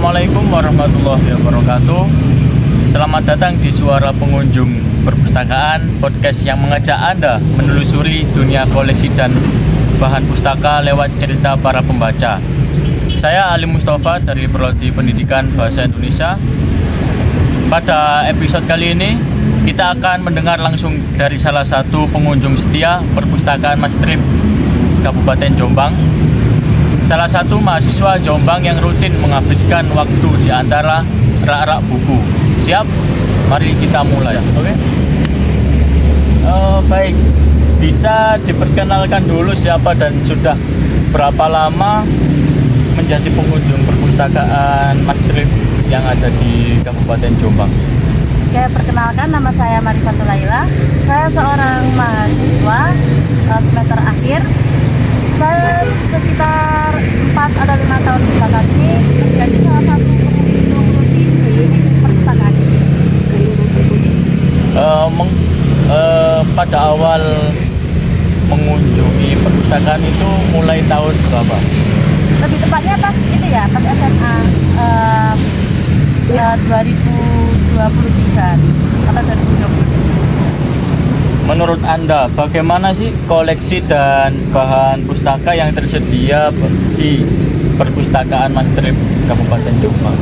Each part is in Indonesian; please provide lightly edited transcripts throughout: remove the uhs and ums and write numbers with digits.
Assalamualaikum warahmatullahi wabarakatuh. Selamat datang di Suara Pengunjung Perpustakaan, podcast yang mengajak Anda menelusuri dunia koleksi dan bahan pustaka lewat cerita para pembaca. Saya Ali Mustafa dari Prodi Pendidikan Bahasa Indonesia. Pada episode kali ini, kita akan mendengar langsung dari salah satu pengunjung setia Perpustakaan Mastrip Kabupaten Jombang. Salah satu mahasiswa Jombang yang rutin menghabiskan waktu di antara rak-rak buku. Siap? Mari kita mulai. Oke? Baik, bisa diperkenalkan dulu siapa dan sudah berapa lama menjadi pengunjung perpustakaan Mastrip yang ada di Kabupaten Jombang? Oke, perkenalkan, nama saya Marifatul Laila. Saya seorang mahasiswa semester akhir. Saya sekitar 4 atau 5 tahun belakangan ini menjadi salah satu pengunjung rutin di perpustakaan ini. Pada awal mengunjungi perpustakaan itu mulai tahun berapa? Lebih tepatnya pas ini ya, pas SMA 2023 atau 2020. Menurut Anda, bagaimana sih koleksi dan bahan pustaka yang tersedia di perpustakaan Mastrip Kabupaten Jombang?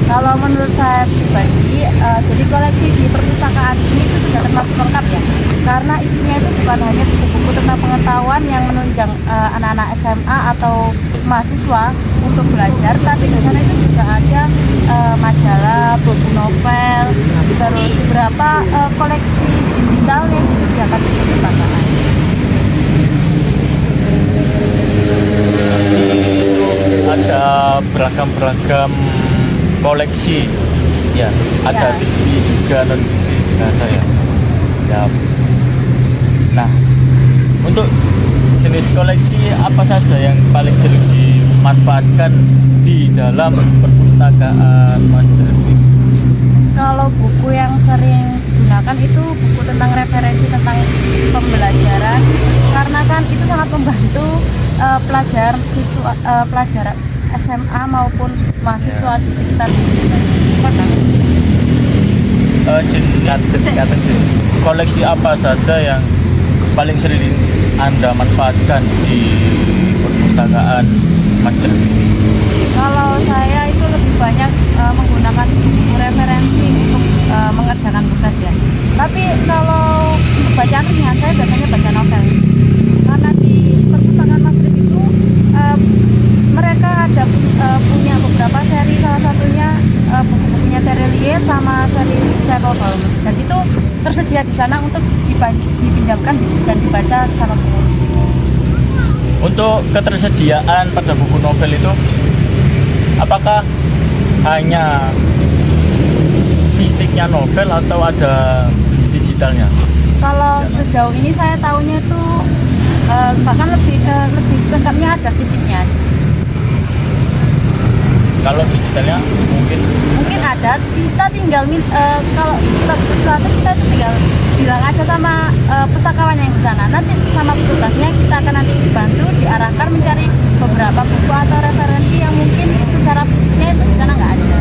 Kalau menurut saya pribadi, jadi koleksi di perpustakaan ini itu sudah termasuk lengkap ya, karena isinya itu bukan hanya buku-buku tentang pengetahuan yang menunjang anak-anak SMA atau mahasiswa untuk belajar, tapi di sana itu juga ada majalah, buku novel, terus beberapa koleksi digital yang disediakan di perpustakaan. Ada beragam-beragam koleksi, ya. Ada Ya. fiksi juga, non fiksi juga ada ya. Siap. Nah, untuk jenis koleksi apa saja yang paling sering dimanfaatkan di dalam perpustakaan Mastrip ini? Kalau buku yang sering digunakan itu buku tentang referensi tentang pembelajaran, karena kan itu sangat membantu pelajar SMA maupun mahasiswa di sekitar sini. Jenis koleksi apa saja yang paling sering Anda manfaatkan di perpustakaan Mastrip? Kalau saya itu lebih banyak menggunakan buku referensi untuk mengerjakan tugas ya. Tapi kalau untuk bacaan ringan saya biasanya baca novel. Karena di perpustakaan Mastrip itu mereka ada punya beberapa seri, salah satunya buku-bukunya Terelie sama seri Sherlock Holmes, dan itu tersedia di sana untuk dipinjamkan dan dibaca secara umum. Untuk ketersediaan pada buku novel itu, apakah hanya fisiknya novel atau ada digitalnya? Kalau sejauh ini saya tahunya itu bahkan lebih lengkapnya ada fisiknya. Kalau digitalnya mungkin ada, kita tinggal kalau kita butuh sesuatu kita itu tinggal bilang aja sama pustakawan yang di sana. Nanti sama petugasnya kita akan nanti dibantu diarahkan mencari beberapa buku atau referensi yang mungkin secara fisiknya itu di sana nggak ada.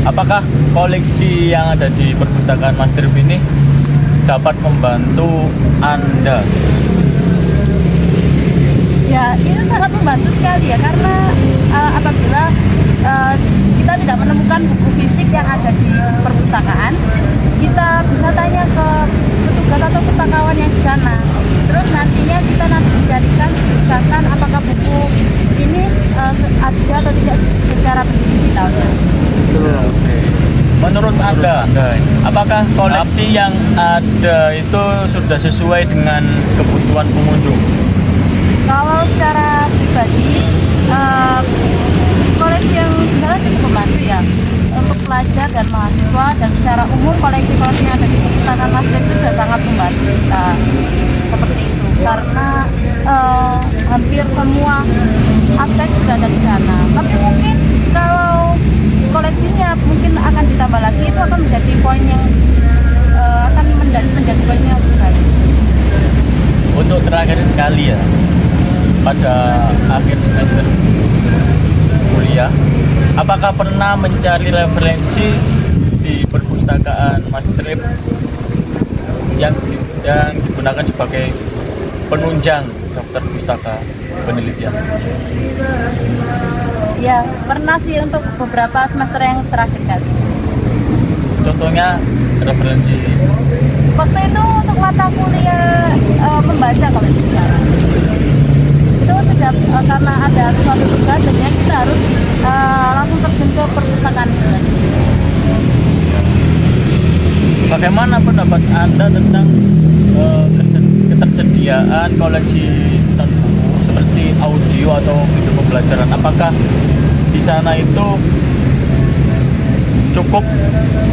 apakah koleksi yang ada di perpustakaan Mastrip ini dapat membantu Anda? Ya, itu sangat membantu sekali ya, karena apabila kita tidak menemukan buku fisik yang ada di perpustakaan, kita bisa tanya ke petugas atau pustakawan yang di sana. Terus nantinya kita dicarikan, misalkan apakah buku ini ada atau tidak secara bentuk digital. Menurut Anda, apakah koleksi yang ada itu sudah sesuai dengan kebutuhan pengunjung? Kalau secara pribadi, koleksi yang di sana cukup membantu ya untuk pelajar dan mahasiswa, dan secara umum koleksi-koleksi yang ada di perpustakaan Mastrip itu sudah sangat membantu kita seperti itu, karena hampir semua aspek sudah ada di sana. Tapi mungkin kalau koleksinya mungkin akan ditambah lagi, itu akan menjadi poin yang akan menjadi poin yang baik. Untuk terakhir sekali ya, pada akhir semester kuliah Apakah pernah mencari referensi di perpustakaan Mas Trip yang digunakan sebagai penunjang daftar pustaka penelitian? Ya, pernah sih untuk beberapa semester yang terakhir kali. Contohnya referensi Waktu itu untuk mata kuliah membaca kalau tidak salah. Itu sudah karena ada suatu tugas, jadinya kita harus langsung terjun ke perpustakaan itu. Bagaimana pendapat Anda tentang ketersediaan koleksi buku seperti audio atau video pembelajaran? Apakah di sana itu cukup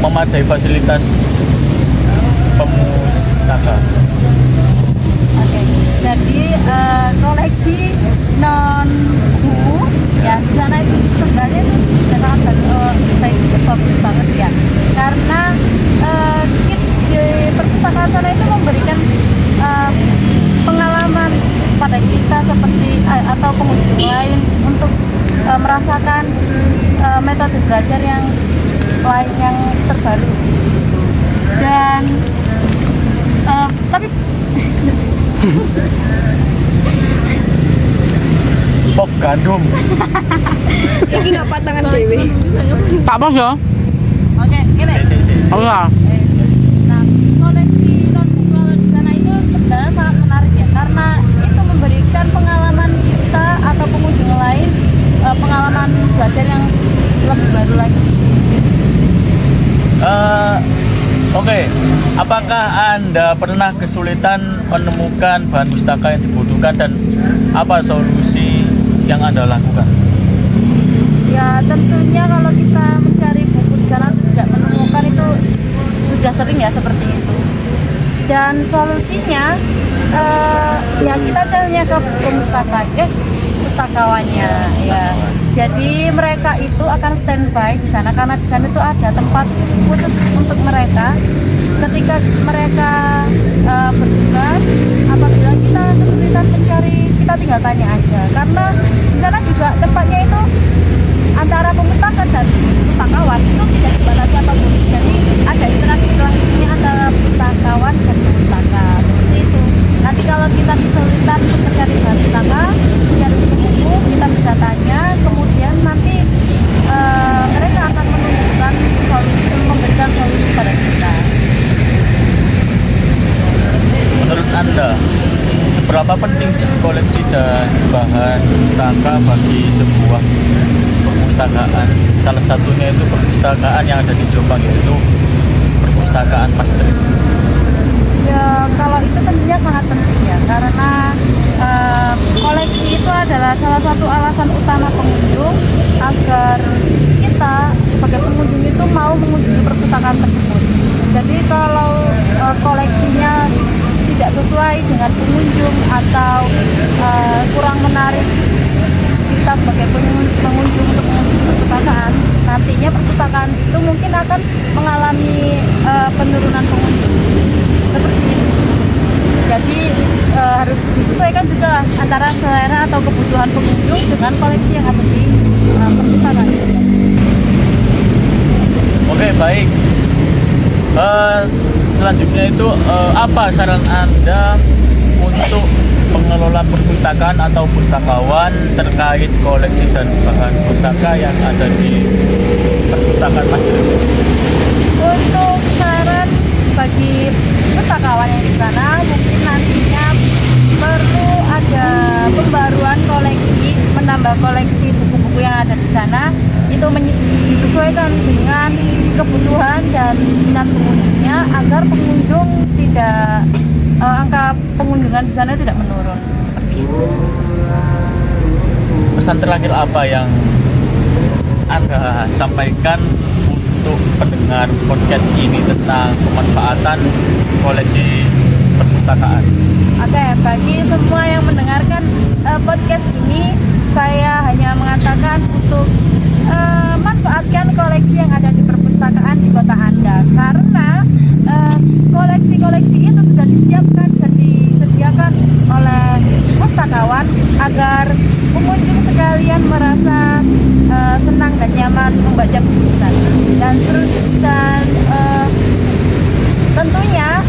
memadai fasilitas pemustaka? Oke, jadi koleksi non buku ya di sana itu sebenarnya itu sudah sangat bagus banget ya, karena di perpustakaan sana itu memberikan pengalaman pada kita seperti atau pengunjung lain untuk merasakan metode belajar yang lain yang terbaru sih. Dan tapi Pop gandum. Ini nggak patangan dewe. Tak apa ya? oke, gini. Oh ya. Nah, koleksi non buku di sana itu sebenarnya sangat menarik ya, karena itu memberikan pengalaman kita atau pengunjung lain pengalaman belajar yang lebih baru lagi. Oke, apakah Anda pernah kesulitan menemukan bahan pustaka yang dibutuhkan dan apa solusi yang Anda lakukan? Ya tentunya kalau kita mencari buku di sana terus tidak menemukan itu sudah sering ya seperti itu. Dan solusinya ya kita carinya ke pustakawannya ya. Jadi mereka itu akan standby di sana karena di sana itu ada tempat khusus untuk mereka. Ketika mereka bertugas, apabila kita kesulitan mencari, kita tinggal tanya aja. Karena di sana juga tempatnya itu antara pemustaka dan pustakawan itu tidak dibatasi apapun. Jadi ada interaksi langsungnya antara pustakawan dan pustaka seperti itu. Nanti kalau kita kesulitan untuk mencari bahan pustaka, mencari buku, kita bisa tanya. Kemudian nanti mereka akan menunjukkan solusi, memberikan solusi pada kita. Menurut Anda, seberapa penting sih koleksi dan bahan pustaka bagi sebuah perpustakaan? Salah satunya itu perpustakaan yang ada di Jombang, yaitu perpustakaan Mas Trip. Ya, kalau itu tentunya sangat penting ya, karena koleksi itu adalah salah satu alasan utama pengunjung agar kita sebagai pengunjung itu mau mengunjungi perpustakaan tersebut. Jadi kalau koleksinya tidak sesuai dengan pengunjung atau kurang menarik kita sebagai pengunjung untuk mengunjungi perpustakaan, nantinya perpustakaan itu mungkin akan mengalami penurunan pengunjung seperti itu. Jadi harus disesuaikan juga antara selera atau kebutuhan pengunjung dengan koleksi yang ada di perpustakaan itu. Oke, baik. Selanjutnya itu apa saran Anda untuk pengelola perpustakaan atau pustakawan terkait koleksi dan bahan pustaka yang ada di perpustakaan Mas Trip? Untuk saran bagi pustakawan yang di sana, mungkin nantinya perlu ada pembaruan koleksi, menambah koleksi buku-buku yang ada di sana itu disesuaikan dengan kebutuhan dan minat pengunjungnya agar pengunjung tidak angka pengunjungan di sana tidak menurun seperti itu. Pesan terakhir apa yang Anda sampaikan untuk pendengar podcast ini tentang pemanfaatan koleksi perpustakaan? Oke, bagi semua yang mendengarkan podcast ini, saya hanya mengatakan untuk manfaatkan koleksi yang ada di perpustakaan di kota Anda, karena koleksi-koleksi itu sudah disiapkan dan disediakan oleh pustakawan agar pengunjung sekalian merasa senang dan nyaman membaca buku di sana. Dan tentunya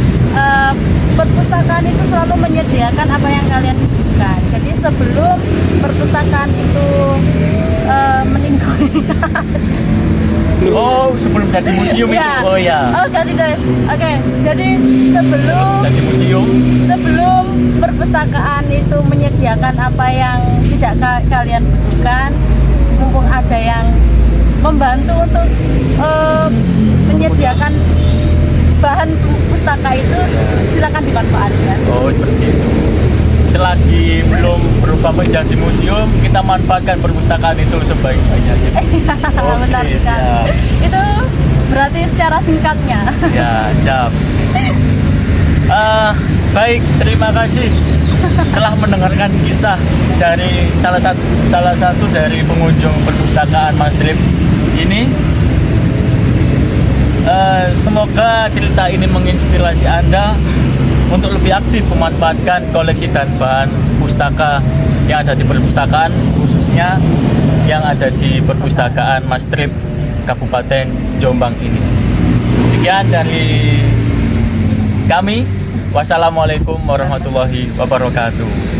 perpustakaan itu selalu menyediakan apa yang kalian butuhkan. Jadi sebelum perpustakaan itu meninggal. Oh, sebelum jadi museum itu. Oh ya. Oh, kasih guys. Oke. Jadi Jadi museum. sebelum perpustakaan itu menyediakan apa yang tidak kalian butuhkan, mumpung ada yang membantu untuk menyediakan bahan pustaka itu, silakan dimanfaatkan. Oh, seperti itu. Selagi belum berubah menjadi museum, kita manfaatkan perpustakaan itu sebaik-baiknya. Benar sekali. siap. Itu berarti secara singkatnya. Ya, siap. Baik, terima kasih telah mendengarkan kisah dari salah satu dari pengunjung perpustakaan Mastrip ini. Semoga cerita ini menginspirasi Anda untuk lebih aktif memanfaatkan koleksi dan bahan pustaka yang ada di perpustakaan, khususnya yang ada di perpustakaan Mastrip Kabupaten Jombang ini. Sekian dari kami. Wassalamualaikum warahmatullahi wabarakatuh.